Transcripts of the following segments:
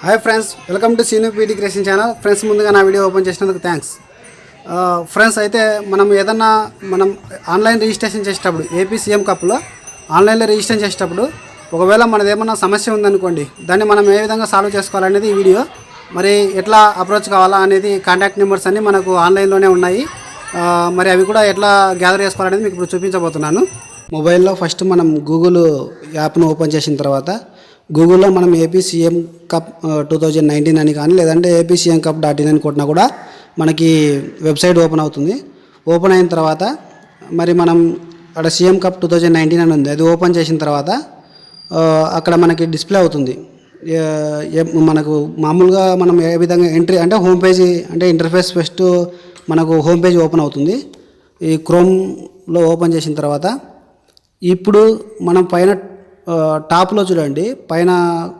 Hi friends, welcome to Seenu PT creation channel. Friends, ముందుగా నా video open చేసినందుకు thanks. Friends, అయితే మనం ఆన్లైన్ రిజిస్ట్రేషన్ చేసేటప్పుడు ఏపీ సీఎం కప్లో ఆన్లైన్లో రిజిస్ట్రేషన్ చేసేటప్పుడు ఒకవేళ మనది ఏమన్నా సమస్య ఉందనుకోండి, దాన్ని మనం ఏ విధంగా సాల్వ్ చేసుకోవాలనేది ఈ వీడియో. మరి ఎట్లా అప్రోచ్ కావాలా అనేది కాంటాక్ట్ నెంబర్స్ అన్నీ మనకు ఆన్లైన్లోనే ఉన్నాయి. మరి అవి కూడా ఎట్లా గ్యాదర్ చేసుకోవాలనేది మీకు ఇప్పుడు చూపించబోతున్నాను. మొబైల్లో ఫస్ట్ మనం గూగుల్ యాప్ను ఓపెన్ చేసిన తర్వాత గూగుల్లో మనం ఏపీ సీఎం కప్ 2019 అని కానీ లేదంటే ఏపీ సీఎం కప్ .in అని కొట్టినా కూడా మనకి వెబ్సైట్ ఓపెన్ అవుతుంది. ఓపెన్ అయిన తర్వాత మరి మనం అక్కడ సీఎం కప్ 2019 అని ఉంది, అది ఓపెన్ చేసిన తర్వాత అక్కడ మనకి డిస్ప్లే అవుతుంది. మనకు మామూలుగా మనం ఏ విధంగా ఎంట్రీ అంటే హోమ్ పేజీ అంటే ఇంటర్ఫేస్ ఫస్ట్ మనకు హోమ్ పేజ్ ఓపెన్ అవుతుంది. ఈ క్రోమ్లో ఓపెన్ చేసిన తర్వాత ఇప్పుడు మనం పైన టాప్లో చూడండి, పైన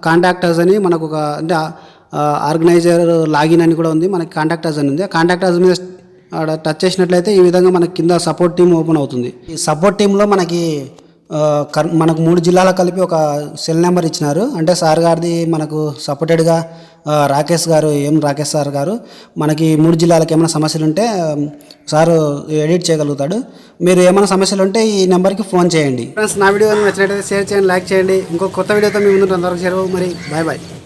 కాంటాక్టర్స్ అని మనకు ఒక అంటే ఆర్గనైజర్ లాగిన్ అని కూడా ఉంది, మనకి కాంటాక్టర్స్ అని ఉంది. ఆ కాంటాక్టర్స్ మీద టచ్ చేసినట్లయితే ఈ విధంగా మనకి కింద సపోర్ట్ టీమ్ ఓపెన్ అవుతుంది. ఈ సపోర్ట్ టీంలో మనకు 3 జిల్లాలకు కలిపి ఒక సెల్ నెంబర్ ఇచ్చినారు. అంటే సార్ గారిది మనకు సపోర్టెడ్గా రాకేష్ సార్ గారు మనకి 3 జిల్లాలకు ఏమైనా సమస్యలు ఉంటే సారు ఎడిట్ చేయగలుగుతాడు. మీరు ఏమైనా సమస్యలు ఉంటే ఈ నెంబర్కి ఫోన్ చేయండి. ఫ్రెండ్స్, నా వీడియో నచ్చినట్లయితే షేర్ చేయండి, లైక్ చేయండి. ఇంకో కొత్త వీడియోతో మీ ముందు అంతవరకు చేరవు. మరి బాయ్.